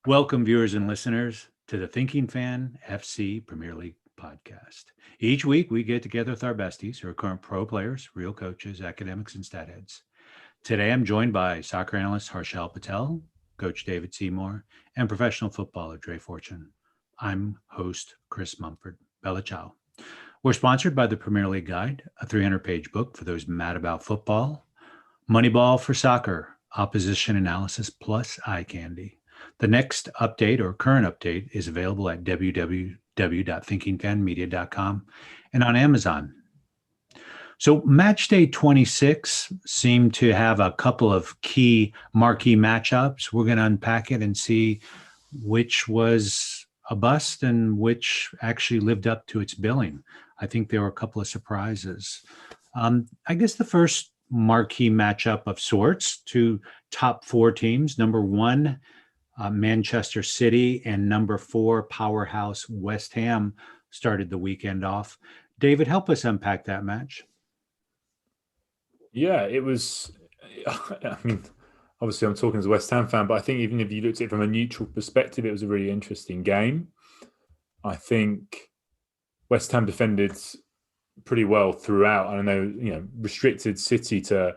Welcome, viewers and listeners, to the Thinking Fan FC Premier League podcast. Each week, we get together with our besties who are current pro players, real coaches, academics, and stat heads. Today, I'm joined by soccer analyst Harshal Patel, coach David Seymour, and professional footballer Dre Fortune. I'm host Chris Mumford. Bella ciao. We're sponsored by the Premier League Guide, a 300-page book for those mad about football, Moneyball for soccer, opposition analysis plus eye candy. The next update or current update is available at www.thinkingfanmedia.com and on Amazon. So match day 26 seemed to have a couple of key marquee matchups. We're going to unpack it and see which was a bust and which actually lived up to its billing. I think there were a couple of surprises. I guess the first marquee matchup of sorts, two top four teams, number one, Manchester City, and number four, powerhouse West Ham, started the weekend off. David, help us unpack that match. Yeah, it was, I mean, obviously I'm talking as a West Ham fan, but I think even if you looked at it from a neutral perspective, it was a really interesting game. I think West Ham defended pretty well throughout. I know, restricted City to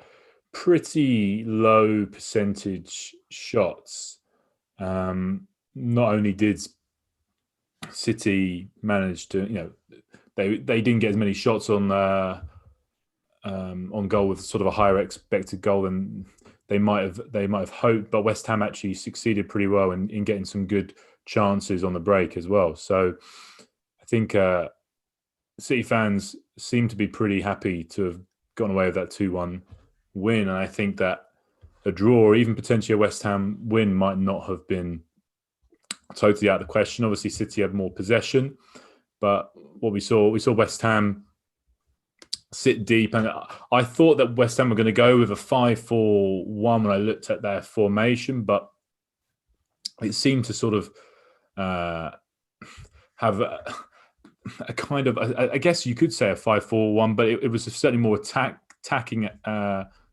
pretty low percentage shots. Not only did City manage to, they didn't get as many shots on goal with sort of a higher expected goal than they might have hoped, but West Ham actually succeeded pretty well in getting some good chances on the break as well. So I think City fans seem to be pretty happy to have gotten away with that 2-1 win, and I think that a draw or even potentially a West Ham win might not have been totally out of the question. Obviously, City had more possession, but what we saw West Ham sit deep, and I thought that West Ham were going to go with a 5-4-1 when I looked at their formation, but it seemed to sort of have a kind of, I guess you could say a 5-4-1, but it was certainly more attacking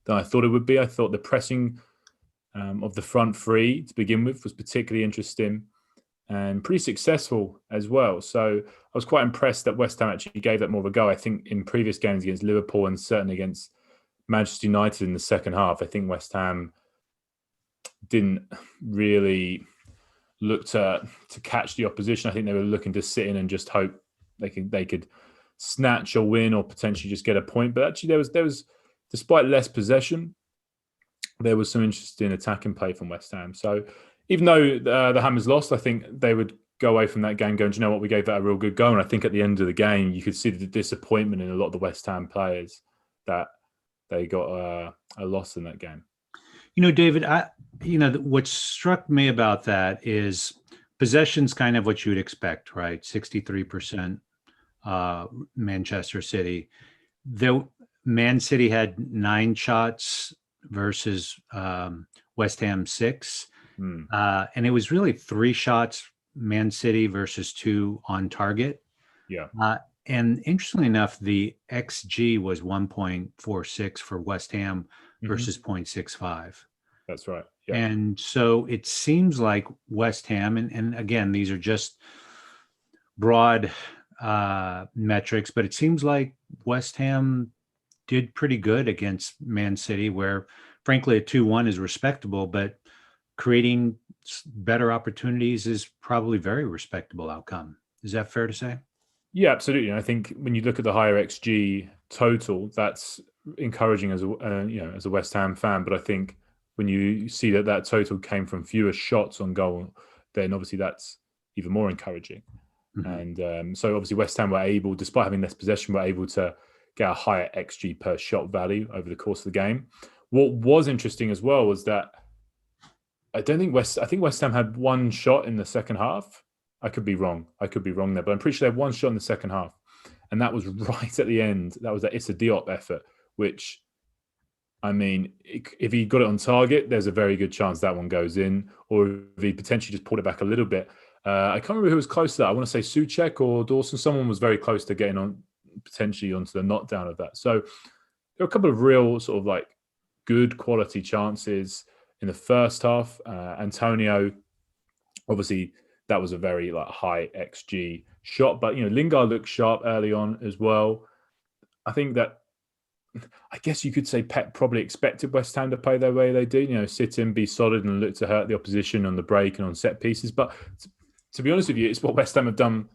than I thought it would be. I thought the pressing of the front three to begin with was particularly interesting and pretty successful as well. So I was quite impressed that West Ham actually gave that more of a go. I think in previous games against Liverpool and certainly against Manchester United in the second half, I think West Ham didn't really look to catch the opposition. I think they were looking to sit in and just hope they could snatch a win or potentially just get a point. But actually there was despite less possession, there was some interesting attacking play from West Ham. So even though the Hammers lost, I think they would go away from that game going, do you know what, we gave that a real good go. And I think at the end of the game, you could see the disappointment in a lot of the West Ham players that they got a loss in that game. David, what struck me about that is possession's kind of what you would expect, right? 63% Manchester City. Man City had 9 shots versus West Ham 6. And it was really 3 shots Man City versus 2 on target. Yeah. And interestingly enough, the XG was 1.46 for West Ham versus 0.65. That's right. Yeah. And so it seems like West Ham, and again, these are just broad metrics, but it seems like West Ham did pretty good against Man City, where frankly a 2-1 is respectable, but creating better opportunities is probably very respectable outcome. Is that fair to say? Yeah, absolutely. And I think when you look at the higher XG total, that's encouraging as a West Ham fan. But I think when you see that total came from fewer shots on goal, then obviously that's even more encouraging. Mm-hmm. And so obviously West Ham were able, despite having less possession, were able to get a higher XG per shot value over the course of the game. What was interesting as well was that I think West Ham had 1 shot in the second half. I could be wrong there, but I'm pretty sure they had 1 shot in the second half. And that was right at the end. That was that Issa Diop effort, which, I mean, if he got it on target, there's a very good chance that one goes in. Or if he potentially just pulled it back a little bit. I can't remember who was close to that. I want to say Souček or Dawson. Someone was very close to getting on, potentially onto the knockdown of that. So there were a couple of real sort of like good quality chances in the first half. Antonio Obviously, that was a very high XG shot, but Lingard looked sharp early on as well. I think that I guess you could say Pep probably expected West Ham to play the way they did, sit in, be solid, and look to hurt the opposition on the break and on set pieces. But to be honest with you, it's what West Ham have done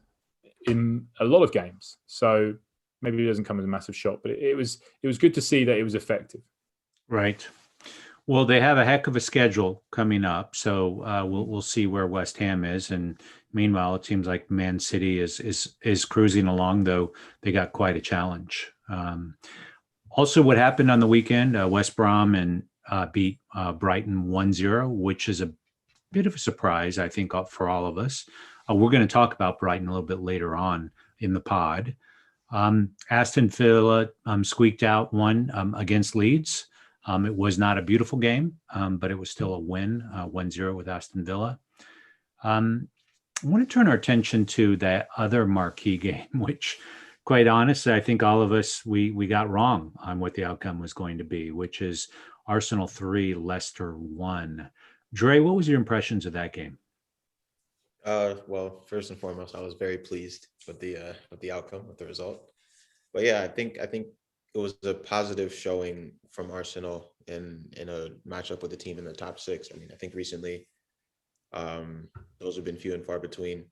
in a lot of games. So maybe it doesn't come as a massive shock, but it was good to see that it was effective. Right. Well, they have a heck of a schedule coming up, so we'll see where West Ham is. And meanwhile, it seems like Man City is cruising along, though they got quite a challenge. Also, what happened on the weekend, West Brom and beat Brighton 1-0, which is a bit of a surprise, I think, for all of us. We're going to talk about Brighton a little bit later on in the pod. Aston Villa squeaked out one against Leeds. It was not a beautiful game, but it was still a win, 1-0 with Aston Villa. I want to turn our attention to that other marquee game, which, quite honestly, I think all of us, we got wrong on what the outcome was going to be, which is Arsenal 3, Leicester 1. Dre, what was your impressions of that game? Well, first and foremost, I was very pleased with the outcome, with the result. But yeah, I think it was a positive showing from Arsenal in a matchup with a team in the top 6. I mean, I think recently those have been few and far between,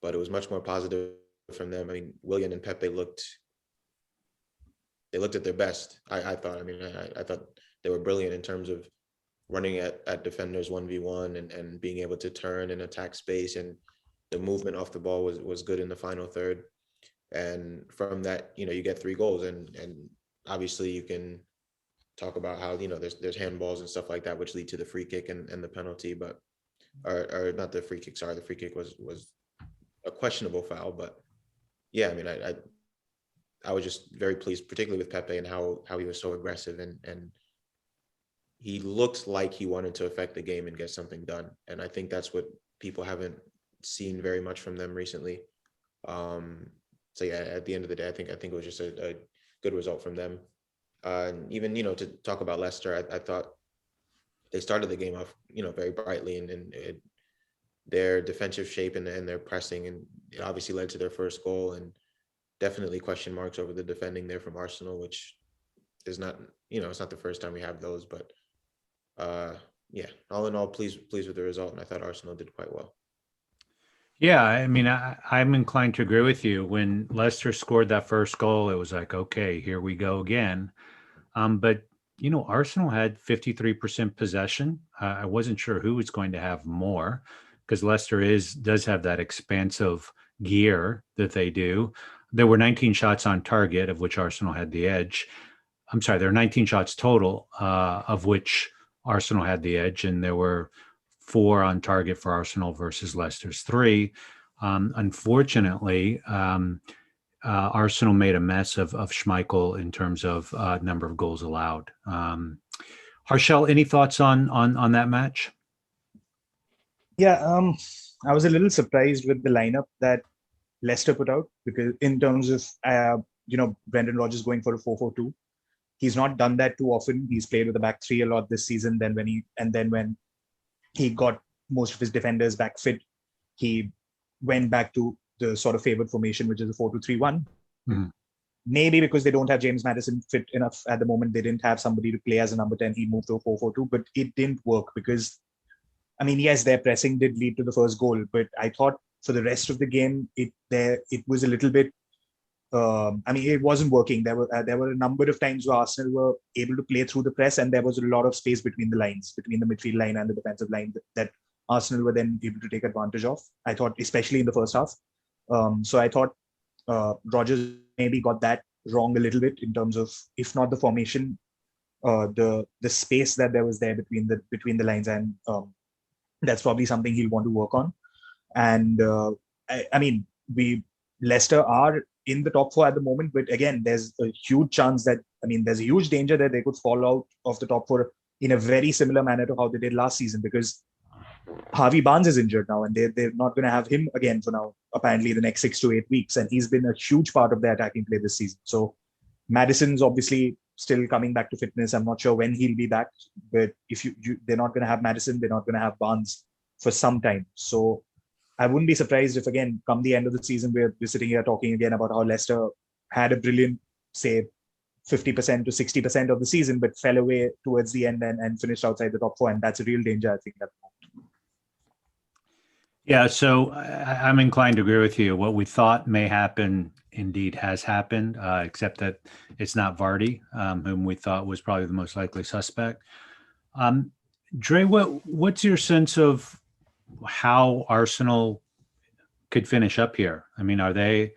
but it was much more positive from them. I mean, Willian and Pepe looked at their best. I thought. I mean, I thought they were brilliant in terms of running at defenders 1v1 and being able to turn and attack space, and the movement off the ball was good in the final third. And from that, you get 3 goals, and obviously you can talk about how there's handballs and stuff like that which lead to the free kick and the penalty, but or not the free kick. Sorry, the free kick was a questionable foul, but yeah, I mean, I was just very pleased, particularly with Pepe and how he was so aggressive and he looked like he wanted to affect the game and get something done. And I think that's what people haven't seen very much from them recently. So yeah, at the end of the day, I think it was just a good result from them. And even, to talk about Leicester, I thought they started the game off, very brightly and their defensive shape and their pressing, and it obviously led to their first goal, and definitely question marks over the defending there from Arsenal, which is not, it's not the first time we have those, but yeah, all in all, pleased with the result, and I thought Arsenal did quite well. Yeah, I mean, I'm inclined to agree with you. When Leicester scored that first goal, it was like, okay, here we go again. But Arsenal had 53% possession. I wasn't sure who was going to have more, because Leicester does have that expansive gear that they do. There were 19 shots on target, of which Arsenal had the edge. I'm sorry, there were 19 shots total, of which Arsenal had the edge, and there were 4 on target for Arsenal versus Leicester's 3. Unfortunately, Arsenal made a mess of Schmeichel in terms of number of goals allowed. Harshel, any thoughts on that match? Yeah, I was a little surprised with the lineup that Leicester put out, because in terms of Brendan Rodgers going for a 4-4-2, he's not done that too often. He's played with a back 3 a lot this season. Then when he got most of his defenders back fit, he went back to the sort of favored formation, which is a 4-2-3-1. Mm-hmm. Maybe because they don't have James Maddison fit enough at the moment, they didn't have somebody to play as a number 10. He moved to a 4-4-2, but it didn't work because, I mean, yes, their pressing did lead to the first goal, but I thought for the rest of the game, it was a little bit. It wasn't working. There were a number of times where Arsenal were able to play through the press, and there was a lot of space between the lines, between the midfield line and the defensive line, that Arsenal were then able to take advantage of. I thought, especially in the first half. So I thought Rodgers maybe got that wrong a little bit in terms of, if not the formation, the space that there was there between the lines, and that's probably something he'll want to work on. And Leicester are in the top 4 at the moment, but again, there's a huge chance that, there's a huge danger that they could fall out of the top 4 in a very similar manner to how they did last season, because Harvey Barnes is injured now, and they're not going to have him again for now, apparently the next 6 to 8 weeks, and he's been a huge part of their attacking play this season. So Maddison's obviously still coming back to fitness. I'm not sure when he'll be back, but if they're not going to have Maddison, they're not going to have Barnes. for some time. So I wouldn't be surprised if, again, come the end of the season, we're sitting here talking again about how Leicester had a brilliant, say, 50% to 60% of the season, but fell away towards the end and finished outside the top four. And that's a real danger, I think. Yeah, so I'm inclined to agree with you. What we thought may happen indeed has happened, except that it's not Vardy, whom we thought was probably the most likely suspect. Dre, what's your sense of how Arsenal could finish up here? I mean, are they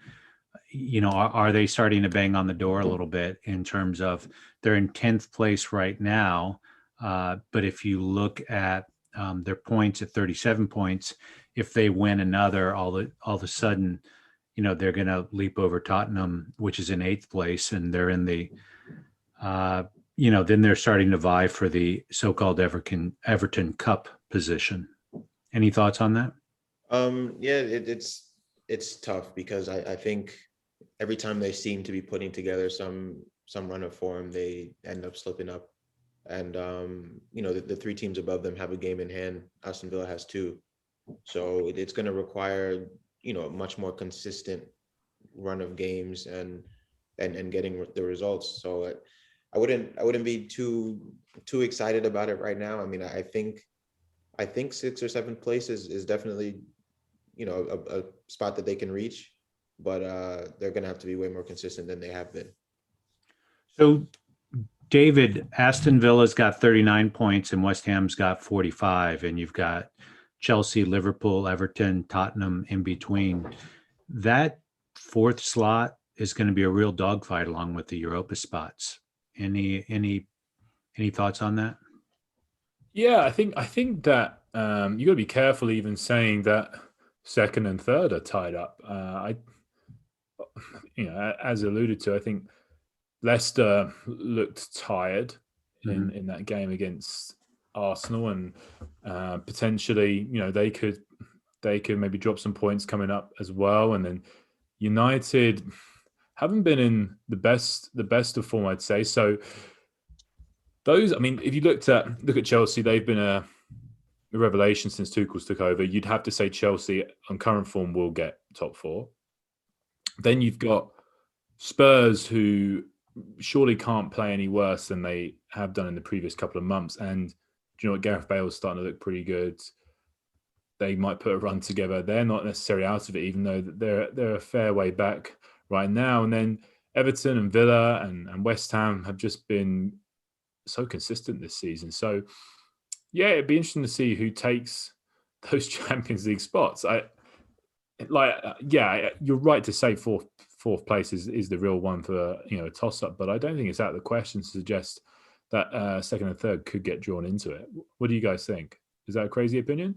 starting to bang on the door a little bit in terms of they're in 10th place right now? But if you look at their points at 37 points, if they win another, all of a sudden, they're going to leap over Tottenham, which is in 8th place, and they're in the, then they're starting to vie for the so-called Everton Cup position. Any thoughts on that? Yeah, it's tough because I think every time they seem to be putting together some run of form, they end up slipping up. And the three teams above them have a game in hand. Aston Villa has 2. So it's going to require, a much more consistent run of games and getting the results. So I wouldn't be too excited about it right now. I mean, I think 6th or 7th place is definitely, a spot that they can reach, but they're going to have to be way more consistent than they have been. So, David, Aston Villa's got 39 points and West Ham's got 45, and you've got Chelsea, Liverpool, Everton, Tottenham in between. That 4th slot is going to be a real dogfight along with the Europa spots. Any thoughts on that? Yeah, I think that you got to be careful even saying that 2nd and 3rd are tied up. As alluded to, I think Leicester looked tired in that game against Arsenal, and potentially, they could maybe drop some points coming up as well. And then United haven't been in the best of form, I'd say. So those, I mean, if you look at Chelsea, they've been a revelation since Tuchel took over. You'd have to say Chelsea on current form will get top 4. Then you've got Spurs, who surely can't play any worse than they have done in the previous couple of months. And do you know what? Gareth Bale's starting to look pretty good. They might put a run together. They're not necessarily out of it, even though they're a fair way back right now. And then Everton and Villa and West Ham have just been so consistent this season. So yeah, it'd be interesting to see who takes those Champions League spots. You're right to say fourth place is the real one for a toss up, but I don't think it's out of the question to suggest that 2nd and 3rd could get drawn into it. What do you guys think? Is that a crazy opinion?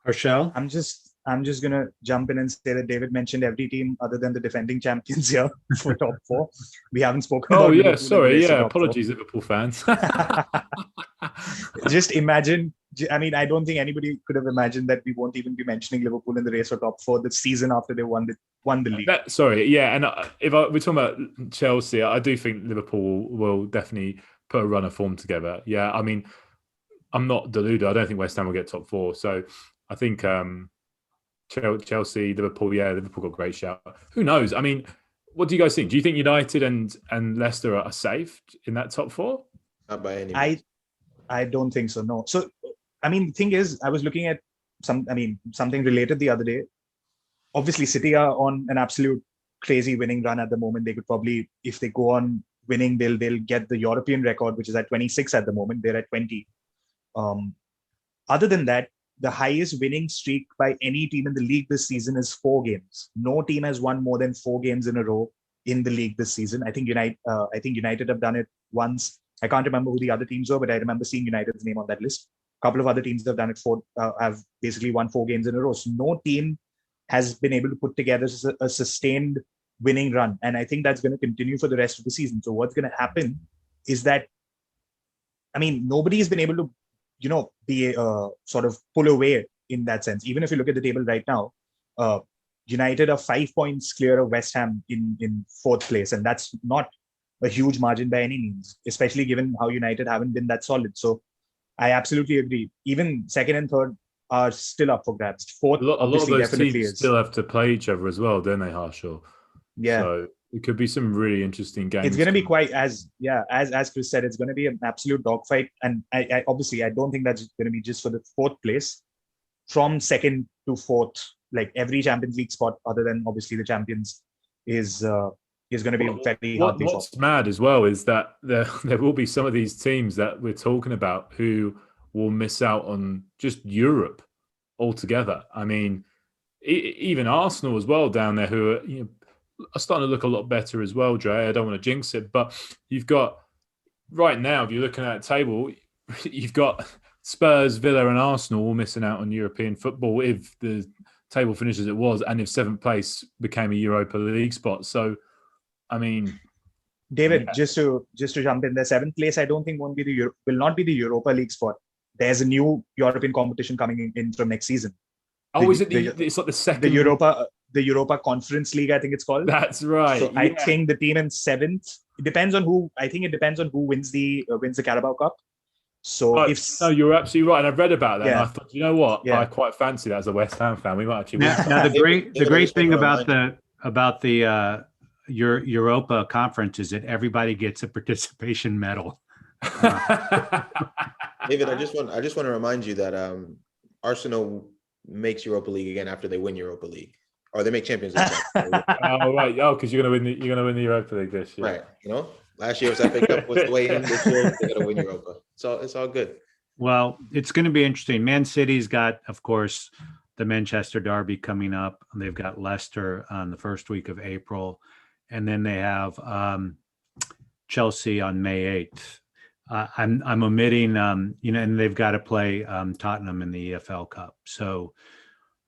Harshal? I'm just gonna jump in and say that David mentioned every team other than the defending champions here for top 4. We haven't spoken about Liverpool sorry. Yeah, apologies, Liverpool fans. Just imagine. I mean, I don't think anybody could have imagined that we won't even be mentioning Liverpool in the race for top 4 the season after they won the league. And if we're talking about Chelsea, I do think Liverpool will definitely put a run of form together. Yeah, I mean, I'm not deluded. I don't think West Ham will get top 4. So I think Chelsea, Liverpool, Liverpool got a great shout. Who knows? I mean, what do you guys think? Do you think United and Leicester are safe in that top 4? Not by any means. I don't think so, no. So, I mean, the thing is, I was looking at something related the other day. Obviously, City are on an absolute crazy winning run at the moment. They could probably, if they go on winning, they'll get the European record, which is at 26 at the moment. They're at 20. Other than that, the highest winning streak by any team in the league this season is 4 games. No team has won more than 4 games in a row in the league this season. I think United have done it once. I can't remember who the other teams were, but I remember seeing United's name on that list. A couple of other teams have done it have basically won 4 games in a row. So no team has been able to put together a sustained winning run. And I think that's going to continue for the rest of the season. So what's going to happen is that, I mean, nobody has been able to, be sort of pull away in that sense. Even if you look at the table right now, United are 5 points clear of West Ham in 4th place. And that's not a huge margin by any means, especially given how United haven't been that solid. So I absolutely agree. Even 2nd and 3rd are still up for grabs. Fourth, A lot of obviously, those definitely teams is. still have to play each other as well, don't they, Harshal? Yeah. So it could be some really interesting games. It's going to be coming. quite as Chris said, it's going to be an absolute dogfight, and I obviously I don't think that's going to be just for the fourth place. From second to fourth, like every Champions League spot, other than obviously the champions, is going to be very hard. What's mad as well is that there will be some of these teams that we're talking about who will miss out on just Europe altogether. I mean, even Arsenal as well down there, who are starting to look a lot better as well, Dre. I don't want to jinx it, but you've got right now, if you're looking at a table, you've got Spurs, Villa, and Arsenal all missing out on European football if the table finishes as it was, and if seventh place became a Europa League spot. So, I mean, David, just to jump in, the seventh place I don't think will not be the Europa League spot. There's a new European competition coming in from next season. It's like the second the Europa Conference League, I think it's called. That's right. So I think the team in seventh. It depends on who. I think it depends on who wins the Carabao Cup. So no, you're absolutely right, and I've read about that. Yeah. And I thought, you know what, Yeah. I quite fancy that as a West Ham fan. We might actually. Now the great thing about the Europa Conference is that everybody gets a participation medal. David, I just want to remind you that Arsenal makes Europa League again after they win Europa League, or they make Champions League. Oh right, because you're gonna win the Europa League this year, right? You know, last year's FA Cup was the way in. This year they're gonna win Europa, so it's all good. Well, it's going to be interesting. Man City's got, of course, the Manchester Derby coming up. They've got Leicester on the first week of April, and then they have Chelsea on May 8th. I'm omitting, and they've got to play Tottenham in the EFL Cup. So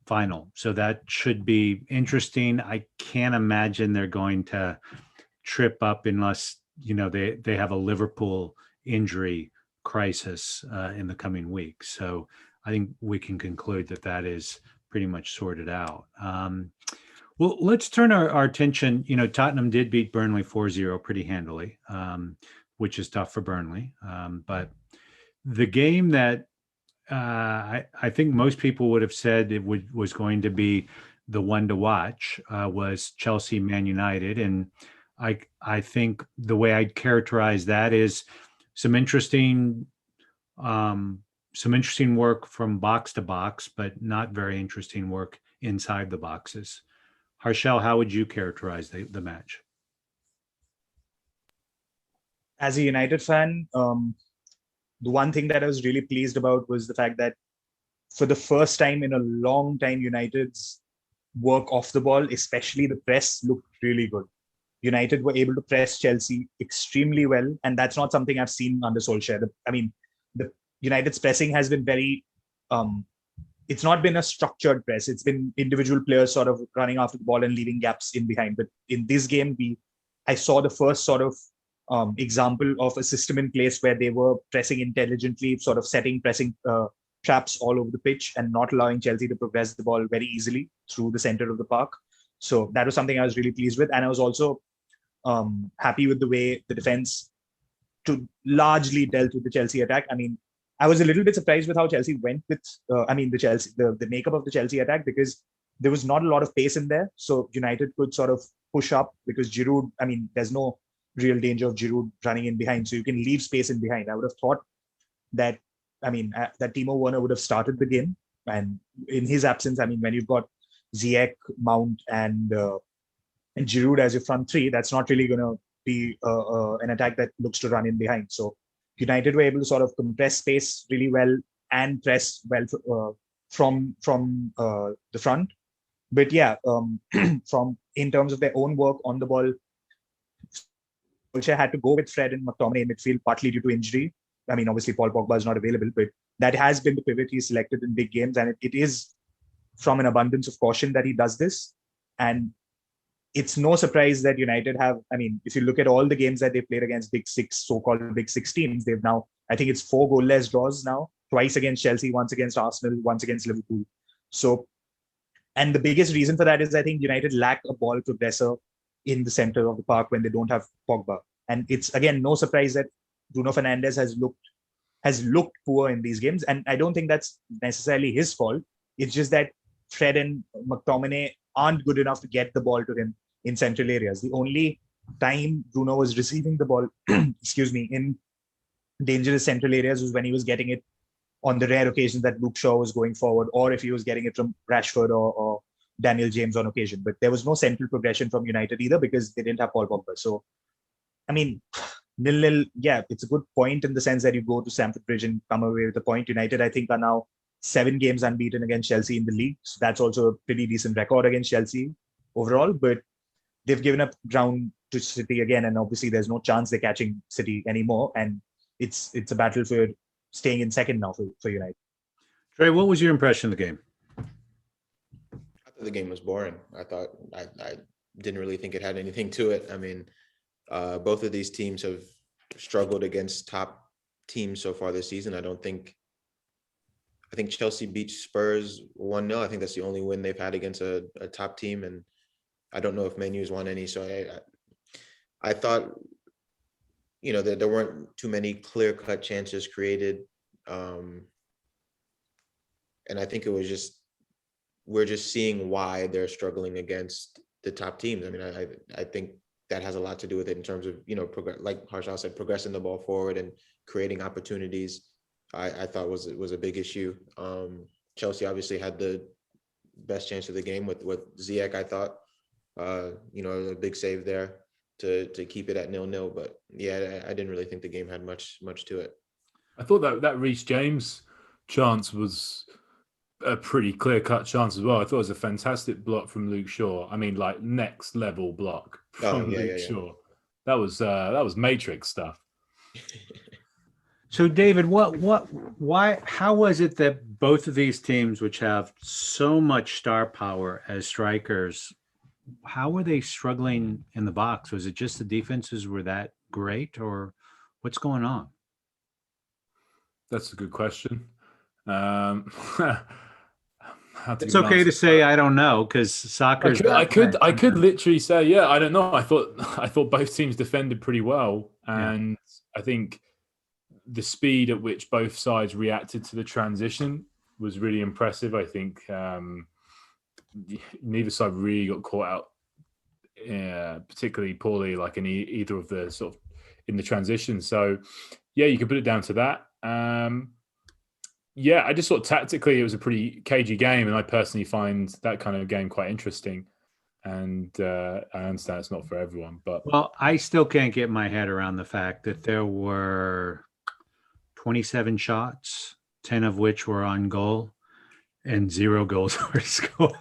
final. So that should be interesting. I can't imagine they're going to trip up unless, they have a Liverpool injury crisis in the coming weeks. So I think we can conclude that is pretty much sorted out. Well, let's turn our attention. Tottenham did beat Burnley 4-0 pretty handily, which is tough for Burnley. But the game that I think most people would have said was going to be the one to watch was Chelsea Man United. And I think the way I'd characterize that is some interesting work from box to box, but not very interesting work inside the boxes. Harshal, how would you characterize the match? As a United fan, the one thing that I was really pleased about was the fact that for the first time in a long time, United's work off the ball, especially the press, looked really good. United were able to press Chelsea extremely well, and that's not something I've seen under Solskjaer. The United's pressing has been very, it's not been a structured press. It's been individual players sort of running after the ball and leaving gaps in behind. But in this game, I saw the first sort of example of a system in place where they were pressing intelligently, sort of setting pressing traps all over the pitch and not allowing Chelsea to progress the ball very easily through the center of the park. So that was something I was really pleased with. And I was also happy with the way the defense largely dealt with the Chelsea attack. I mean, I was a little bit surprised with how Chelsea went with, the makeup of the Chelsea attack, because there was not a lot of pace in there. So United could sort of push up because Giroud, there's no real danger of Giroud running in behind. So you can leave space in behind. I would have thought that, that Timo Werner would have started the game. And in his absence, when you've got Ziyech, Mount, and Giroud as your front three, that's not really going to be an attack that looks to run in behind. So United were able to sort of compress space really well and press well from the front. But yeah, in terms of their own work on the ball, Solskjaer had to go with Fred and McTominay in midfield, partly due to injury. Obviously Paul Pogba is not available, but that has been the pivot he selected in big games, and it is from an abundance of caution that he does this. And it's no surprise that United have, if you look at all the games that they played against Big Six, so-called Big Six teams, they've now, I think it's 4 goalless draws now, twice against Chelsea, once against Arsenal, once against Liverpool. So, and the biggest reason for that is I think United lack a ball progressor in the center of the park when they don't have Pogba. And it's, again, no surprise that Bruno Fernandes has looked has looked poor in these games. And I don't think that's necessarily his fault. It's just that Fred and McTominay aren't good enough to get the ball to him in central areas. The only time Bruno was receiving the ball, excuse me, in dangerous central areas was when he was getting it on the rare occasions that Luke Shaw was going forward, or if he was getting it from Rashford or Daniel James on occasion. But there was no central progression from United either because they didn't have Paul Pogba. So, I mean, 0-0, yeah, it's a good point in the sense that you go to Stamford Bridge and come away with a point. United, I think, are now 7 games unbeaten against Chelsea in the league. So that's also a pretty decent record against Chelsea overall. But they've given up ground to City again, and obviously there's no chance they're catching City anymore. And it's a battle for staying in second now for United. Trey, what was your impression of the game? I thought the game was boring. I thought I didn't really think it had anything to it. I mean, both of these teams have struggled against top teams so far this season. I think Chelsea beat Spurs 1-0. I think that's the only win they've had against a top team, and I don't know if Man U's won any. So I thought, that there weren't too many clear-cut chances created. And I think it was we're just seeing why they're struggling against the top teams. I mean, I think that has a lot to do with it in terms of, like Harshal said, progressing the ball forward and creating opportunities. I thought was a big issue. Chelsea obviously had the best chance of the game with Ziyech, I thought. A big save there to keep it at 0-0. But yeah, I didn't really think the game had much to it. I thought that Reece James chance was a pretty clear-cut chance as well. I thought it was a fantastic block from Luke Shaw. I mean, like next level block from Luke Shaw. That was Matrix stuff. So, David, why, how was it that both of these teams, which have so much star power as strikers, how were they struggling in the box? Was it just the defenses were that great, or what's going on? That's a good question. It's okay to say I don't know, because soccer. I could literally say, yeah, I don't know. I thought both teams defended pretty well, and I think the speed at which both sides reacted to the transition was really impressive. I think neither side really got caught out particularly poorly, like in either of the sort of in the transition. So yeah, you could put it down to that. I just thought tactically it was a pretty cagey game, and I personally find that kind of game quite interesting. And I understand it's not for everyone, but I still can't get my head around the fact that there were 27 shots, 10 of which were on goal, and 0 goals were scored.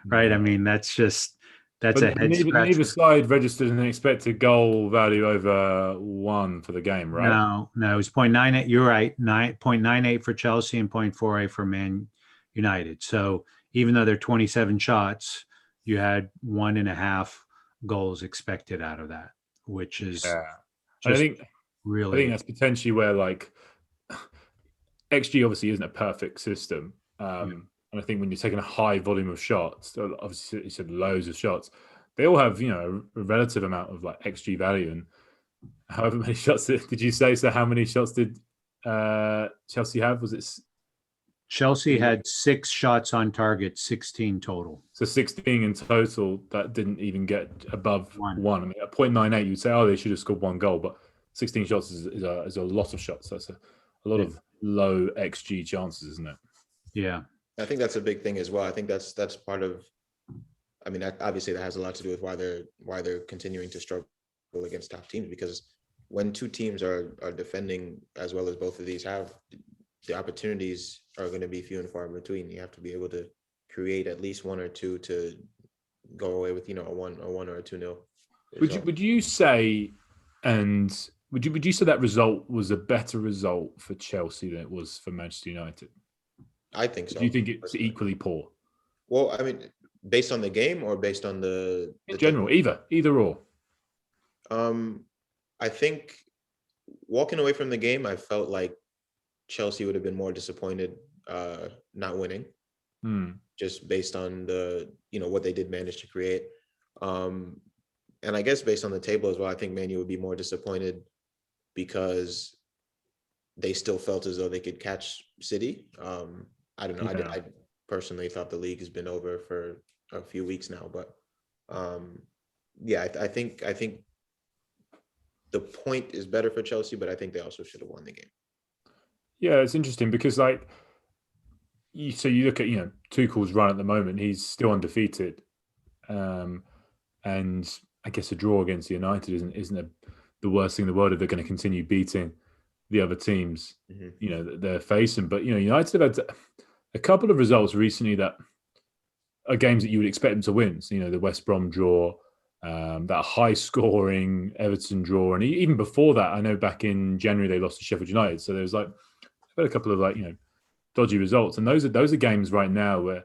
Right? I mean, that's a head scratcher. Neither side registered an expected goal value over 1 for the game, right? No, it was 0.98. You're right, 0.98 for Chelsea and 0.48 for Man United. So even though they're 27 shots, you had 1.5 goals expected out of that, which is I think that's potentially where, like, XG obviously isn't a perfect system. And I think when you're taking a high volume of shots, obviously you said loads of shots, they all have, a relative amount of like XG value. And however many shots did you say? So how many shots did Chelsea have? Was it? Chelsea had 6 shots on target, 16 total. So 16 in total that didn't even get above 1. I mean, at 0.98, you'd say, they should have scored 1 goal, but 16 shots is a lot of shots. That's a lot of low XG chances, isn't it? Yeah. I think that's a big thing as well. I think that's part of. I mean, obviously that has a lot to do with why they're continuing to struggle against top teams, because when 2 teams are defending as well as both of these have, the opportunities are going to be few and far in between. You have to be able to create at least 1 or 2 to go away with, a 1 or a 2-0. Would you say, and would you say that result was a better result for Chelsea than it was for Manchester United? I think so. Do you think it's equally poor? Well, I mean, based on the game or based on the general, either or. I think walking away from the game, I felt like Chelsea would have been more disappointed not winning, just based on what they did manage to create. And I guess based on the table as well, I think Man U would be more disappointed because they still felt as though they could catch City. I don't know. Yeah. I personally thought the league has been over for a few weeks now, but yeah, I think the point is better for Chelsea, but I think they also should have won the game. Yeah, it's interesting because like so you look at Tuchel's run at the moment, he's still undefeated, and I guess a draw against United isn't the worst thing in the world if they're going to continue beating the other teams that they're facing. But United have had a couple of results recently that are games that you would expect them to win. So, the West Brom draw, that high-scoring Everton draw, and even before that, I know back in January they lost to Sheffield United. So there's like a couple of dodgy results, and those are games right now where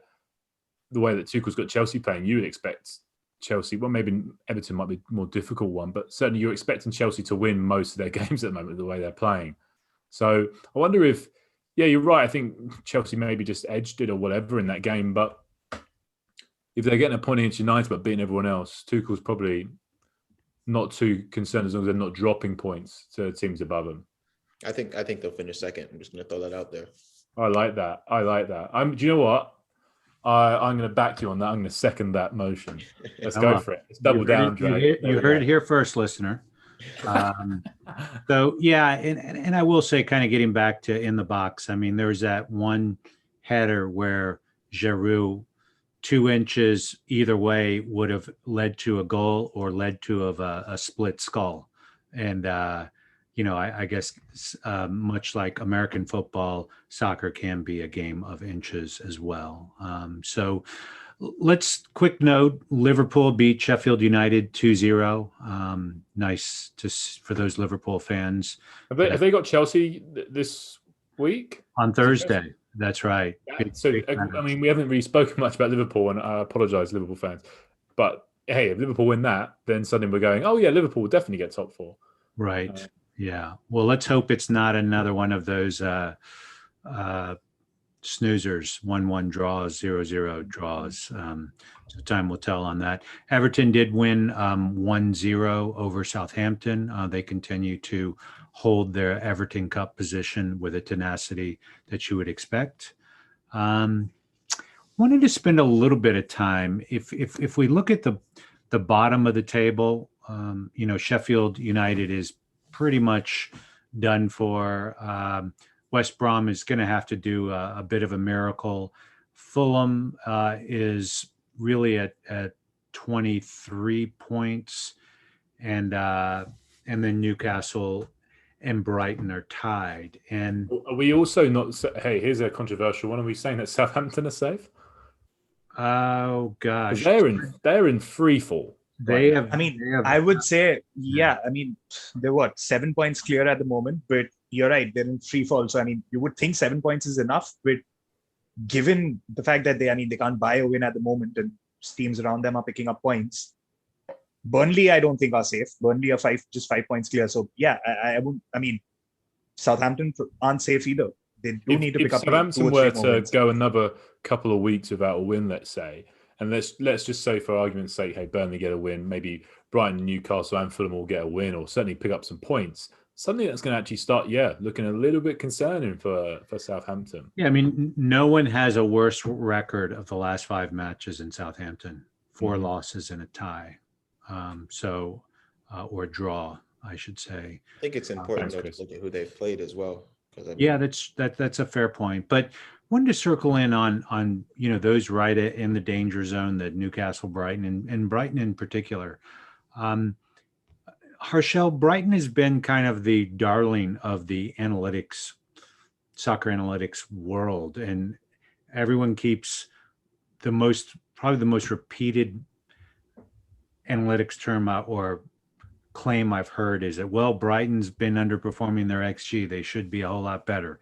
the way that Tuchel's got Chelsea playing, you would expect Chelsea. Well, maybe Everton might be a more difficult one, but certainly you're expecting Chelsea to win most of their games at the moment the way they're playing. So I wonder if, you're right. I think Chelsea maybe just edged it or whatever in that game, but if they're getting a point against United but beating everyone else, Tuchel's probably not too concerned as long as they're not dropping points to teams above them. I think they'll finish second. I'm just going to throw that out there. I like that. Do you know what? I'm going to back you on that. I'm going to second that motion. Let's go for it. Let's double down. You heard it here first, listener. So yeah, and I will say, kind of getting back to in the box. I mean, there was that one header where Giroud, 2 inches either way, would have led to a goal or led to a split skull, and I guess much like American football, soccer can be a game of inches as well. So let's quick note, Liverpool beat Sheffield United 2-0. Nice for those Liverpool fans. Have they got Chelsea this week? On Thursday. That's right. So, I mean, we haven't really spoken much about Liverpool, and I apologise, Liverpool fans. But, hey, if Liverpool win that, then suddenly we're going, oh, yeah, Liverpool will definitely get top 4. Right. Yeah. Well, let's hope it's not another one of those snoozers, 1-1 draws, 0-0 draws. So time will tell on that. Everton did win 1-0 over Southampton. They continue to hold their Everton Cup position with a tenacity that you would expect. Wanted to spend a little bit of time. If we look at the bottom of the table, Sheffield United is pretty much done for. West Brom is going to have to do a bit of a miracle. Fulham is really at 23 points, and then Newcastle and Brighton are tied. And are we also not? Hey, here's a controversial one. Are we saying that Southampton are safe? Oh gosh, they're in free fall. They have. I would say, yeah. I mean, they're 7 points clear at the moment, but you're right, they're in free fall. So I mean, you would think 7 points is enough, but given the fact that they can't buy a win at the moment, and teams around them are picking up points. Burnley, I don't think are safe. Burnley are 5 points clear. So yeah, I wouldn't. I mean, Southampton aren't safe either. They do need to pick up. If Southampton were to go another couple of weeks without a win, let's say, and let's just say for argument's sake, hey, Burnley get a win, maybe Brighton, Newcastle, and Fulham will get a win, or certainly pick up some points. Something that's going to actually start, looking a little bit concerning for Southampton. Yeah, I mean, no one has a worse record of the last 5 matches in Southampton. 4 losses and a tie, or a draw, I should say. I think it's important to look at who they've played as well. That's a fair point. But wanted to circle in on those right in the danger zone, the Newcastle, Brighton, and Brighton in particular. Harshel, Brighton has been kind of the darling of the soccer analytics world, and everyone keeps probably the most repeated analytics term or claim I've heard is that, well, Brighton's been underperforming their XG. They should be a whole lot better.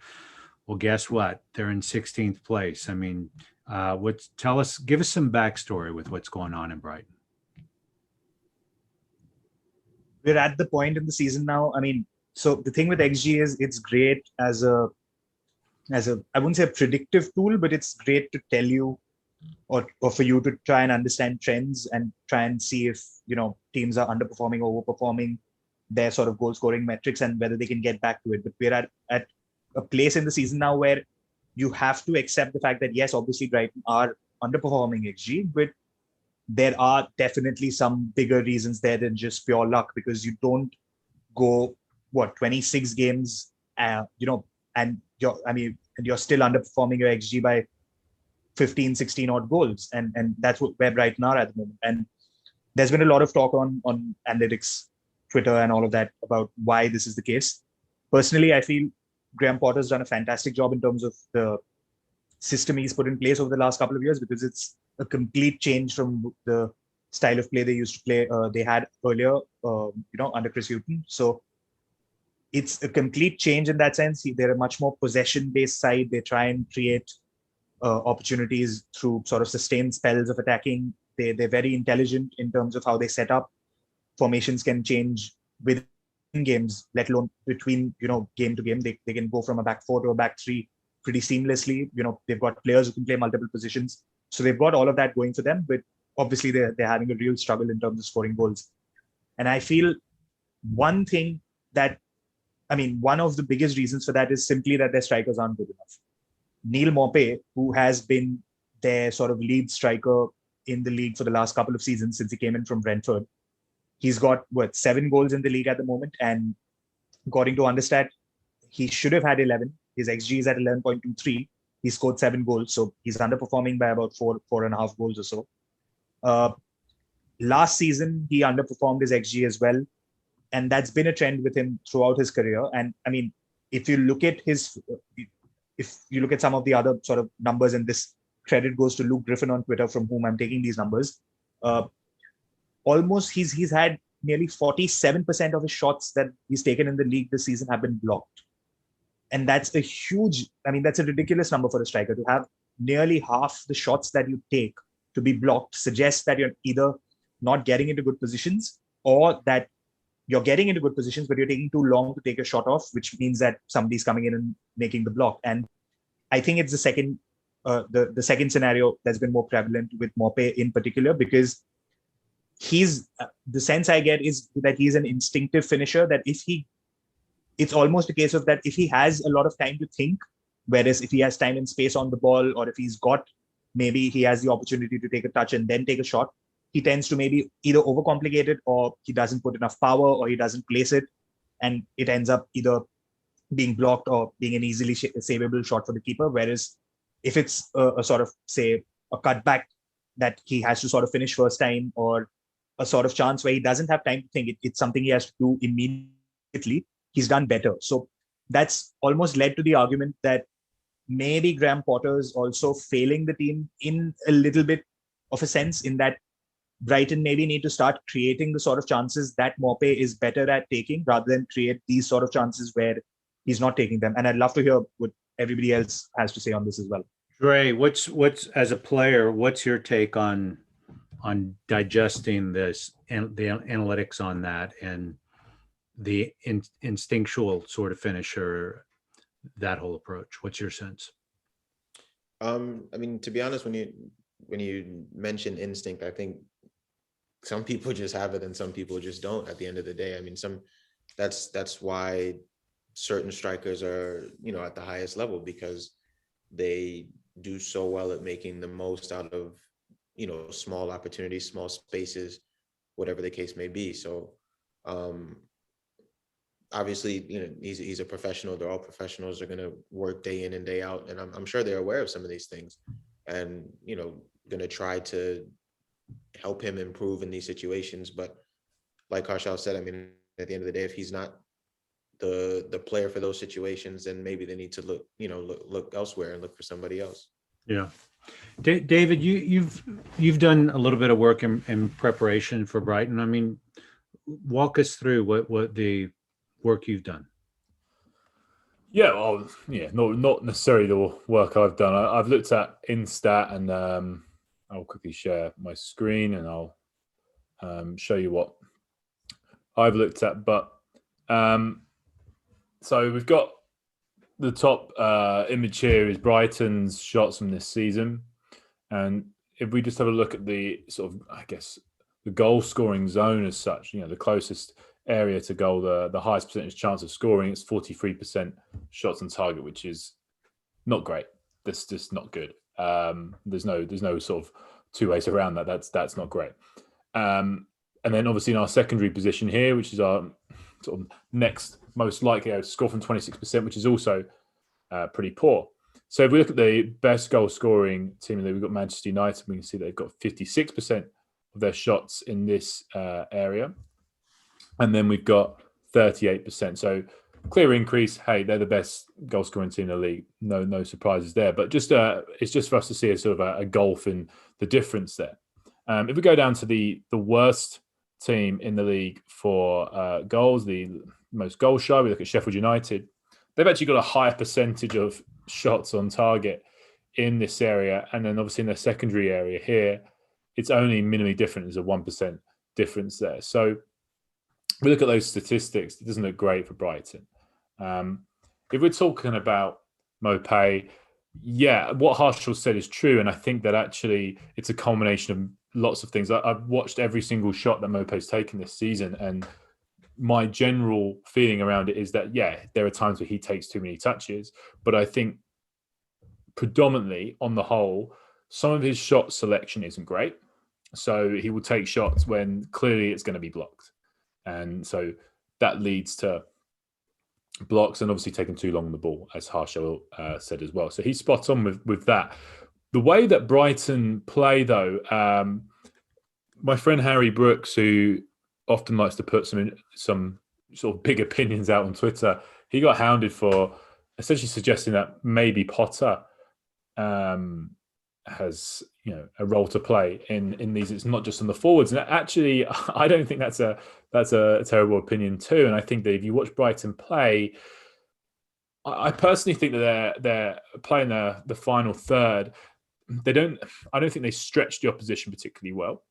Well, guess what? They're in 16th place. I mean, give us some backstory with what's going on in Brighton. We're at the point in the season now. I mean, so the thing with XG is it's great as a I wouldn't say a predictive tool, but it's great to tell you or for you to try and understand trends and try and see if teams are underperforming or overperforming their sort of goal scoring metrics and whether they can get back to it. But we're at a place in the season now where you have to accept the fact that, yes, obviously Brighton are underperforming XG, but there are definitely some bigger reasons there than just pure luck, because you don't go 26 games, and you're still underperforming your XG by 15, 16 odd goals, and that's where Brighton are at the moment. And there's been a lot of talk on analytics, Twitter, and all of that about why this is the case. Personally, I feel Graham Potter's done a fantastic job in terms of the system he's put in place over the last couple of years, because it's a complete change from the style of play they used to play. They had earlier, under Chris Hughton. So it's a complete change in that sense. They're a much more possession-based side. They try and create opportunities through sort of sustained spells of attacking. They're very intelligent in terms of how they set up. Formations can change within games, let alone between, game to game. They can go from a back four to a back three pretty seamlessly. They've got players who can play multiple positions. So they've got all of that going for them, but obviously they're having a real struggle in terms of scoring goals. And I feel one of the biggest reasons for that is simply that their strikers aren't good enough. Neil Maupay, who has been their sort of lead striker in the league for the last couple of seasons since he came in from Brentford, he's got 7 goals in the league at the moment, and according to Understat, he should have had 11. His XG is at 11.23. He scored 7 goals, so he's underperforming by about 4.5 goals or so. Last season, he underperformed his XG as well, and that's been a trend with him throughout his career. And I mean, if you look at some of the other sort of numbers, and this credit goes to Luke Griffin on Twitter, from whom I'm taking these numbers, almost he's had nearly 47% of his shots that he's taken in the league this season have been blocked. And that's that's a ridiculous number for a striker. To have nearly half the shots that you take to be blocked suggests that you're either not getting into good positions, or that you're getting into good positions, but you're taking too long to take a shot off, which means that somebody's coming in and making the block. And I think it's the second scenario that's been more prevalent with Maupay in particular, because the sense I get is that he's an instinctive finisher, that it's almost a case of that if he has a lot of time to think, whereas if he has time and space on the ball, or if maybe he has the opportunity to take a touch and then take a shot, he tends to maybe either overcomplicate it, or he doesn't put enough power, or he doesn't place it, and it ends up either being blocked or being an easily savable shot for the keeper. Whereas if it's a sort of, say, a cutback that he has to sort of finish first time, or a sort of chance where he doesn't have time to think, it's something he has to do immediately, he's done better. So that's almost led to the argument that maybe Graham Potter is also failing the team in a little bit of a sense, in that Brighton maybe need to start creating the sort of chances that Maupay is better at taking, rather than create these sort of chances where he's not taking them. And I'd love to hear what everybody else has to say on this as well. Dre, what's as a player, what's your take on digesting this and the analytics on that, and the instinctual sort of finisher, that whole approach? What's your sense? I mean, to be honest, when you mention instinct, I think some people just have it and some people just don't at the end of the day. I mean, that's why certain strikers are, at the highest level, because they do so well at making the most out of, small opportunities, small spaces, whatever the case may be. So, obviously, he's a professional. They're all professionals. They're going to work day in and day out. And I'm sure they're aware of some of these things, and, going to try to help him improve in these situations. But like Harshal said, I mean, at the end of the day, if he's not the player for those situations, then maybe they need to look elsewhere and look for somebody else. Yeah. David, you've done a little bit of work in preparation for Brighton. I mean, walk us through what the work you've done. Yeah, well, not necessarily the work I've done. I've looked at Instat, and I'll quickly share my screen, and I'll show you what I've looked at. But so we've got the top image here is Brighton's shots from this season, and if we just have a look at the sort of, I guess, the goal scoring zone as such, the closest area to goal, the highest percentage chance of scoring. It's 43% shots on target, which is not great. That's just not good. There's no sort of two ways around that. That's not great. And then obviously in our secondary position here, which is our sort of next most likely to score from 26%, which is also pretty poor. So if we look at the best goal scoring team, we've got Manchester United. We can see they've got 56% of their shots in this area. And then we've got 38%. So clear increase. Hey, they're the best goal scoring team in the league. No surprises there. But just it's just for us to see a sort of a gulf in the difference there. If we go down to the worst team in the league for goals, the most goal shy, we look at Sheffield United. They've actually got a higher percentage of shots on target in this area. And then obviously in their secondary area here, it's only minimally different. There's a 1% difference there. So we look at those statistics, it doesn't look great for Brighton. If we're talking about Maupay, yeah, what Harshal said is true. And I think that actually it's a culmination of lots of things. I've watched every single shot that Maupay's taken this season. And my general feeling around it is that, yeah, there are times where he takes too many touches. But I think predominantly on the whole, some of his shot selection isn't great. So he will take shots when clearly it's going to be blocked. And so that leads to blocks and obviously taking too long on the ball, as Harshal said as well. So he's spot on with that. The way that Brighton play, though, my friend Harry Brooks, who often likes to put some sort of big opinions out on Twitter, he got hounded for essentially suggesting that maybe Potter has a role to play in these. It's not just on the forwards, and actually, I don't think that's a terrible opinion too. And I think that if you watch Brighton play, I personally think that they're playing the final third. I don't think they stretch the opposition particularly well,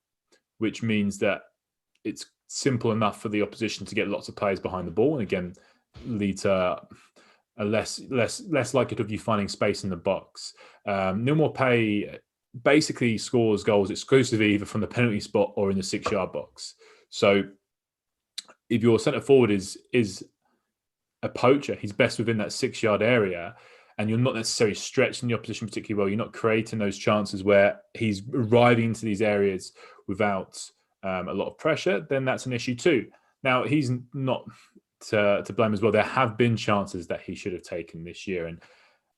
which means that it's simple enough for the opposition to get lots of players behind the ball, and again, lead to a less likelihood of you finding space in the box. Neal Maupay basically scores goals exclusively either from the penalty spot or in the 6-yard box. So if your centre forward is a poacher, he's best within that 6-yard area, and you're not necessarily stretching the opposition particularly well. You're not creating those chances where he's arriving into these areas without a lot of pressure, then that's an issue too. Now, he's not to blame as well. There have been chances that he should have taken this year,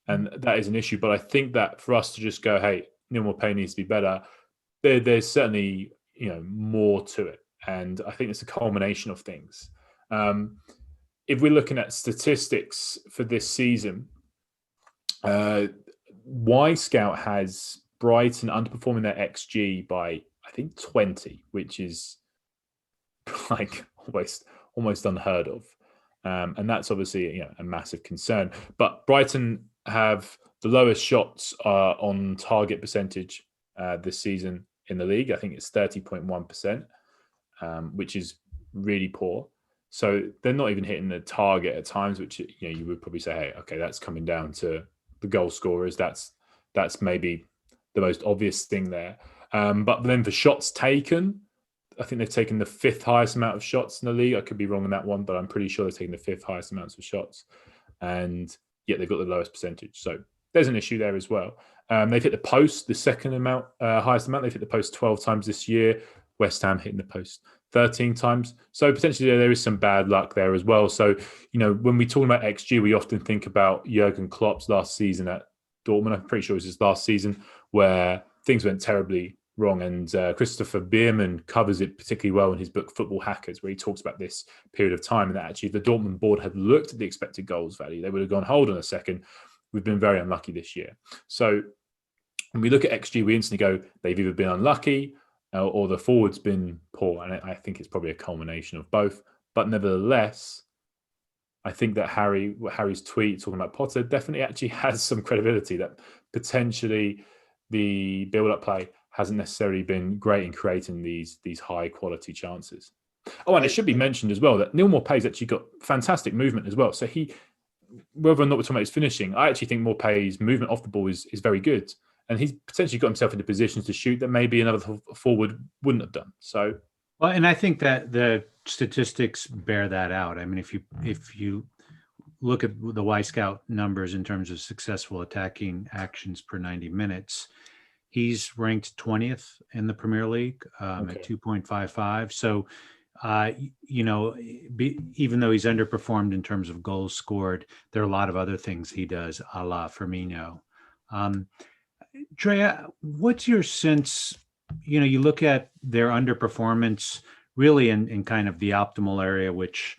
and that is an issue. But I think that for us to just go, hey, Neal Maupay needs to be better, there's certainly more to it. And I think it's a culmination of things. If we're looking at statistics for this season, Y-Scout has Brighton underperforming their XG by, I think, 20, which is like almost unheard of. And that's obviously a massive concern. But Brighton have the lowest shots on target percentage this season in the league. I think it's 30.1%, which is really poor. So they're not even hitting the target at times, which you would probably say, hey, okay, that's coming down to the goal scorers. That's maybe the most obvious thing there. But then for shots taken, I think they've taken the 5th highest amount of shots in the league. I could be wrong on that one, but I'm pretty sure they've taken the 5th highest amounts of shots. And yet they've got the lowest percentage. So there's an issue there as well. They've hit the post, the second highest amount. They've hit the post 12 times this year. West Ham hitting the post 13 times. So potentially there is some bad luck there as well. So, when we talk about XG, we often think about Jurgen Klopp's last season at Dortmund. I'm pretty sure it was his last season where things went terribly wrong. And Christopher Biermann covers it particularly well in his book, Football Hackers, where he talks about this period of time and that actually if the Dortmund board had looked at the expected goals value, they would have gone, hold on a second, we've been very unlucky this year. So when we look at XG, we instantly go, they've either been unlucky or the forward's been poor. And I think it's probably a culmination of both. But nevertheless, I think that Harry's tweet talking about Potter definitely actually has some credibility that potentially the build-up play hasn't necessarily been great in creating these high-quality chances. Oh, and it should be mentioned as well that Neal Maupay's actually got fantastic movement as well. So whether or not we're talking about his finishing, I actually think Maupay's movement off the ball is very good. And he's potentially got himself into positions to shoot that maybe another forward wouldn't have done. So Well, and I think that the statistics bear that out. I mean, if you look at the Y Scout numbers in terms of successful attacking actions per 90 minutes, he's ranked 20th in the Premier League at Okay. 2.55. So, even though he's underperformed in terms of goals scored, there are a lot of other things he does, a la Firmino. Um, Drea, what's your sense? You look at their underperformance really in kind of the optimal area, which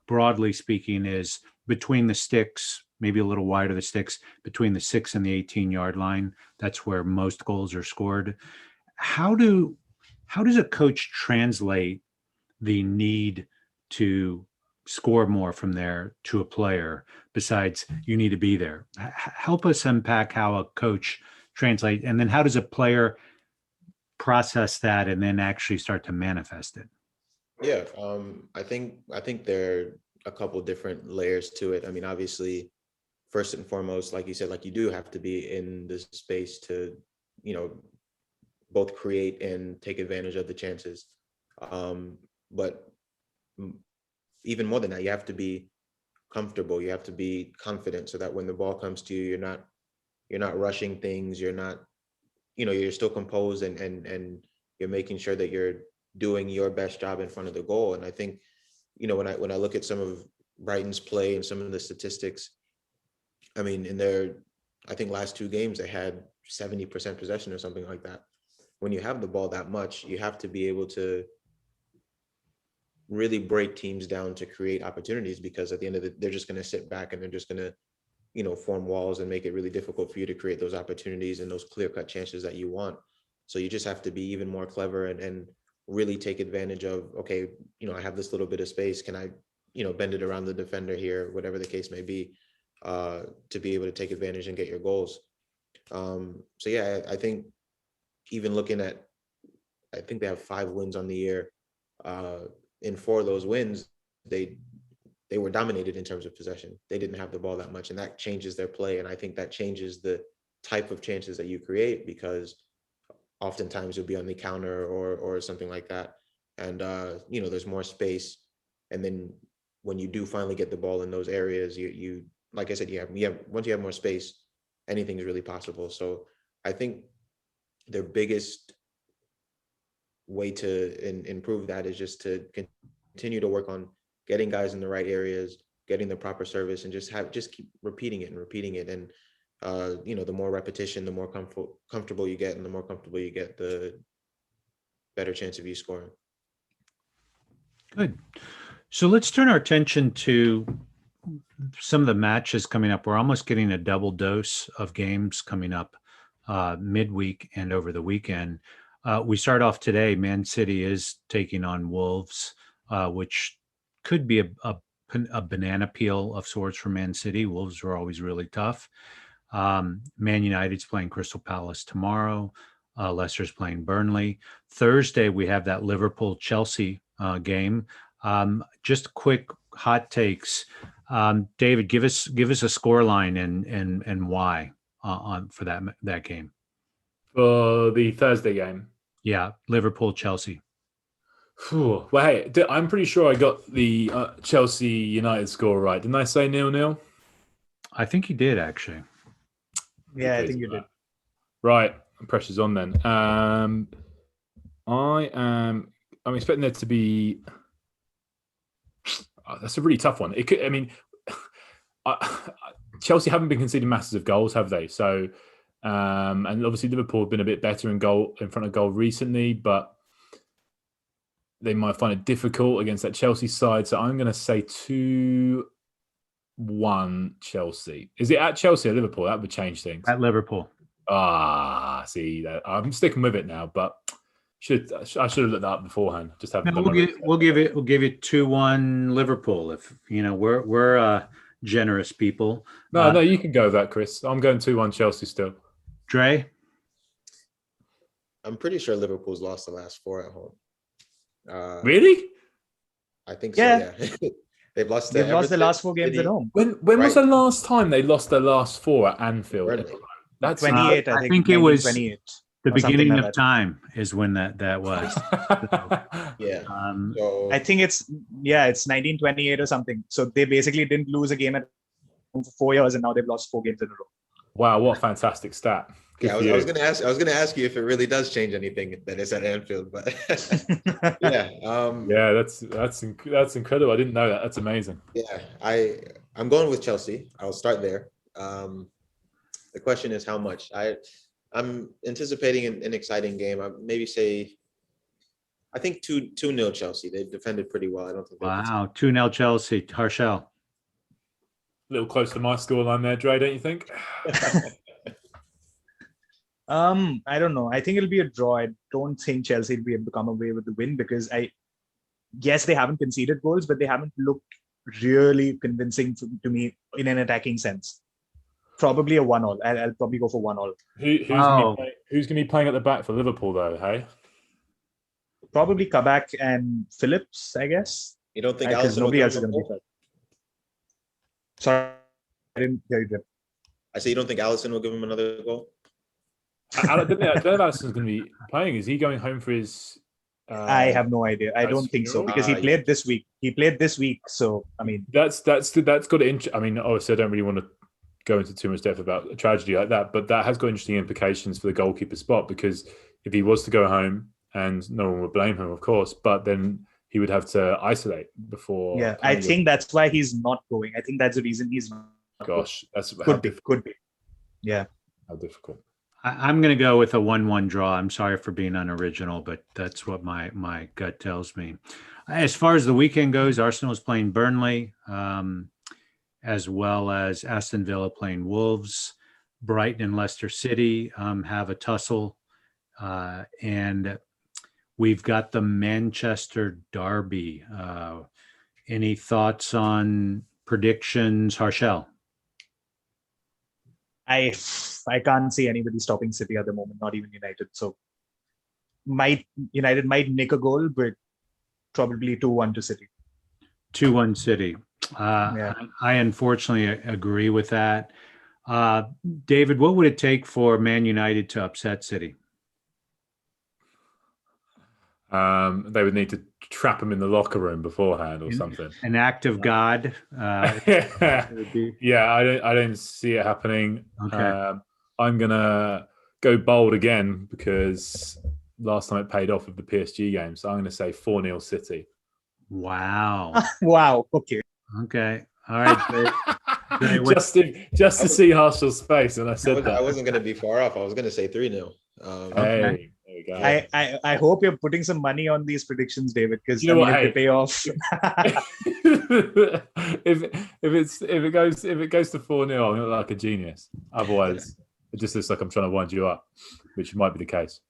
broadly speaking is between the sticks, maybe a little wider the sticks, between the 6 and the 18-yard line. That's where most goals are scored. How does a coach translate the need to score more from there to a player besides you need to be there? Help us unpack how a coach translate, and then how does a player process that and then actually start to manifest it? Yeah, I think there are a couple different layers to it. I mean, obviously, first and foremost, like you said, like you do have to be in the space to, you know, both create and take advantage of the chances. But even more than that, you have to be comfortable. You have to be confident so that when the ball comes to you, you're not rushing things. You're not, you're still composed and you're making sure that you're doing your best job in front of the goal. And I think, when I look at some of Brighton's play and some of the statistics, I mean, I think last two games they had 70% possession or something like that. When you have the ball that much, you have to be able to really break teams down to create opportunities, because at the end of it, they're just going to sit back and they're just going to, form walls and make it really difficult for you to create those opportunities and those clear-cut chances that you want. So you just have to be even more clever and really take advantage of, okay, I have this little bit of space. Can I, bend it around the defender here, whatever the case may be, to be able to take advantage and get your goals. So yeah, I think even looking at, I think they have 5 wins on the year. In 4 of those wins, they were dominated in terms of possession. They didn't have the ball that much, and that changes their play. And I think that changes the type of chances that you create, because oftentimes you'll be on the counter or something like that. And there's more space. And then when you do finally get the ball in those areas, you like I said, once you have more space, anything is really possible. So I think their biggest way to improve that is just to continue to work on getting guys in the right areas, getting the proper service, and just keep repeating it and repeating it. And the more repetition, the more comfortable you get, and the more comfortable you get, the better chance of you scoring. Good. So let's turn our attention to some of the matches coming up. We're almost getting a double dose of games coming up midweek and over the weekend. We start off today. Man City is taking on Wolves, which could be a banana peel of sorts for Man City. Wolves are always really tough. Man United's playing Crystal Palace tomorrow. Leicester's playing Burnley. Thursday, we have that Liverpool-Chelsea game. Just quick hot takes. David, give us a score line and why for that game. For the Thursday game. Yeah, Liverpool-Chelsea. Well, hey, I'm pretty sure I got the Chelsea United score right. Didn't I say 0-0? I think you did, actually. Yeah, I think you did. Right, pressure's on then. I'm expecting there to be. That's a really tough one. It could. I mean, Chelsea haven't been conceding masses of goals, have they? So, and obviously Liverpool have been a bit better in front of goal recently, but they might find it difficult against that Chelsea side. So I'm going to say 2-1 Chelsea. Is it at Chelsea or Liverpool? That would change things. At Liverpool. See, I'm sticking with it now, but I should have looked that up beforehand. Just have. No, we'll give it 2-1 Liverpool. If we're generous people. No, you can go with that, Chris. I'm going 2-1 Chelsea still. Dre? I'm pretty sure Liverpool's lost the last 4 at home. Really? I think so. Yeah. They've lost the last 4 games City. at home. When was the last time they lost their last 4 at Anfield? Burnley. That's 28, I think it was 28. The or something beginning like of that. time is when that was. Yeah. Um, So I think it's 1928 or something. So they basically didn't lose a game at home for 4 years, and now they've lost 4 games in a row. Wow, what a fantastic stat. Good yeah, for I was you. gonna ask you if it really does change anything that it's at Anfield, but yeah, Yeah, that's incredible. I didn't know that. That's amazing. yeah, I'm going with Chelsea. I'll start there. The question is how much. I'm anticipating an exciting game. I maybe say I think 2-0 Chelsea. They defended pretty well. I don't think wow, 2-0 Chelsea. Harshel. A little close to my scoreline there, Dre, don't you think? I don't know. I think it'll be a draw. I don't think Chelsea will be able to come away with the win because yes, they haven't conceded goals, but they haven't looked really convincing to me in an attacking sense. Probably a 1-1. I'll probably go for 1-1. Who's gonna be playing at the back for Liverpool though? Hey, Probably Kabak and Phillips, I guess. You don't think Because Alisson will nobody give else is him a going to be goal? fit. Sorry, I didn't hear you. Drip. I say you don't think Alisson will give him another goal? I don't know if Alisson's gonna be playing. Is he going home for his? I have no idea. I don't think so funeral? because he played this week. He played this week, so I mean, That's got to. I mean, obviously, I don't really want to go into too much depth about a tragedy like that, but that has got interesting implications for the goalkeeper spot because if he was to go home, and no one would blame him, of course, but then he would have to isolate before. yeah, I think that's why he's not going. I think that's the reason he's not going. Gosh, that's Could be. Yeah. how difficult. I'm going to go with a 1-1 draw. I'm sorry for being unoriginal, but that's what my gut tells me. As far as the weekend goes, Arsenal is playing Burnley, as well as Aston Villa playing Wolves. Brighton and Leicester City have a tussle. And we've got the Manchester Derby. Any thoughts on predictions, Harshel? I can't see anybody stopping City at the moment, not even United. So United might nick a goal, but probably 2-1 to City. 2-1 City. Yeah. I unfortunately agree with that. David, what would it take for Man United to upset City? They would need to trap him in the locker room beforehand or something. An act of God. Yeah, would be. I don't see it happening. Okay. I'm gonna go bold again because last time it paid off with the PSG game, so I'm gonna say 4-0 City. Wow. Wow. Okay. Okay. All right. Jay, just to see Harshel's face, and I said I that. wasn't going to be far off. I was going to say 3-0. Hey, there we go. I hope you're putting some money on these predictions, David, because You know what, if hey. they pay off. if it goes to 4-0, I'm gonna look like a genius. Otherwise, it just looks like I'm trying to wind you up, which might be the case.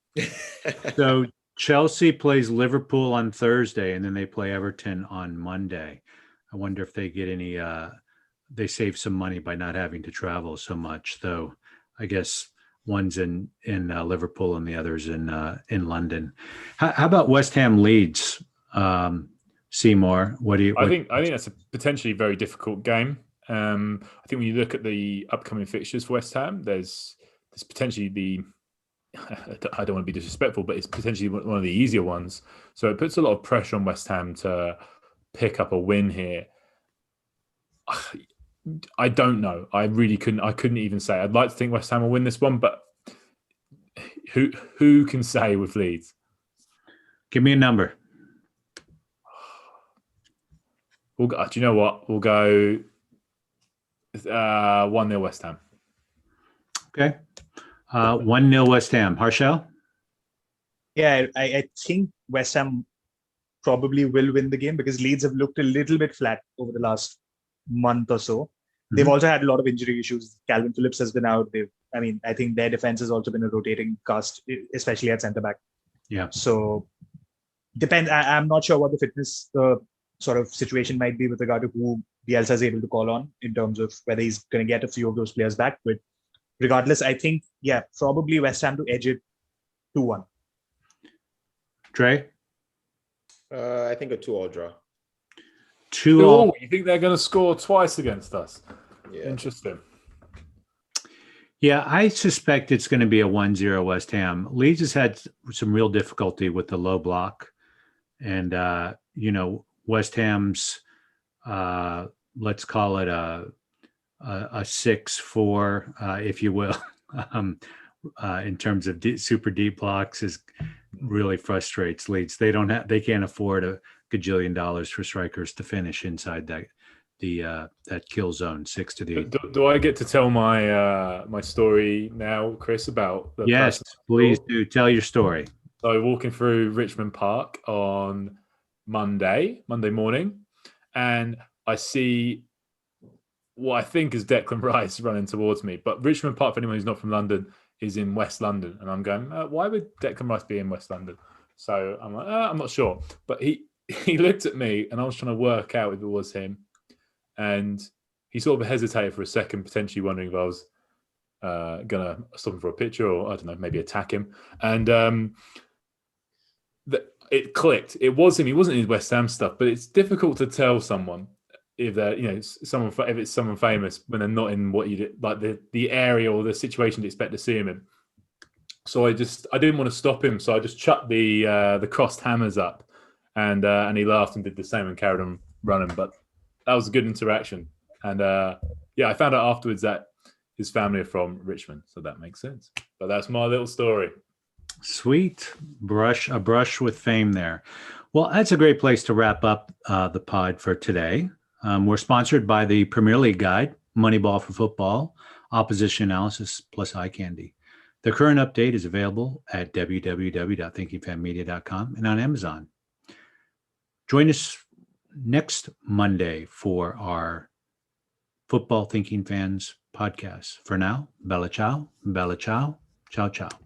So Chelsea plays Liverpool on Thursday, and then they play Everton on Monday. I wonder if they get any. They save some money by not having to travel so much, though. I guess one's in Liverpool and the other's in London. How about West Ham Leeds? Seymour, what do you? I think that's a potentially very difficult game. I think when you look at the upcoming fixtures for West Ham, there's potentially I don't want to be disrespectful, but it's potentially one of the easier ones. So it puts a lot of pressure on West Ham to pick up a win here. I don't know. I really couldn't. I couldn't even say. I'd like to think West Ham will win this one, but who can say with Leeds? Give me a number. Do you know what? We'll go 1-0 West Ham. Okay. 1-0 West Ham. Harshel? Yeah, I think West Ham probably will win the game because Leeds have looked a little bit flat over the last month or so. They've also had a lot of injury issues. Calvin Phillips has been out. I think their defense has also been a rotating cast, especially at centre back. Yeah. So depends. I'm not sure what the fitness sort of situation might be with regard to who Bielsa is able to call on in terms of whether he's going to get a few of those players back. But regardless, I think, probably West Ham to edge it 2-1. Dre? I think a 2-2 draw. 2-2. You think they're going to score twice against us? Yeah. Interesting. Yeah, I suspect it's going to be a 1-0 West Ham. Leeds has had some real difficulty with the low block. And, West Ham's, let's call it a 6-4, if you will, in terms of super deep blocks, is really frustrates Leeds. They can't afford a gajillion dollars for strikers to finish inside that kill zone 6 to the 8. Do I get to tell my story now, Chris, about the Yes, person? please do tell your story. So walking through Richmond Park on Monday morning, and I see what I think is Declan Rice running towards me. But Richmond Park, for anyone who's not from London, is in West London. And I'm going, why would Declan Rice be in West London? So I'm like, I'm not sure. But he looked at me, and I was trying to work out if it was him. And he sort of hesitated for a second, potentially wondering if I was going to stop him for a picture or, I don't know, maybe attack him. And it clicked. It was him. He wasn't in his West Ham stuff, but it's difficult to tell someone if they're, if it's someone famous when they're not in what you like the area or the situation you expect to see him in. So I didn't want to stop him, so I just chucked the crossed hammers up, and he laughed and did the same and carried on running. But that was a good interaction, and I found out afterwards that his family are from Richmond, so that makes sense. But that's my little story. Sweet. A brush with fame there. Well, that's a great place to wrap up the pod for today. We're sponsored by the Premier League Guide, Moneyball for Football, Opposition Analysis, plus Eye Candy. The current update is available at www.thinkingfanmedia.com and on Amazon. Join us next Monday for our Football Thinking Fans podcast. For now, bella ciao, ciao, ciao.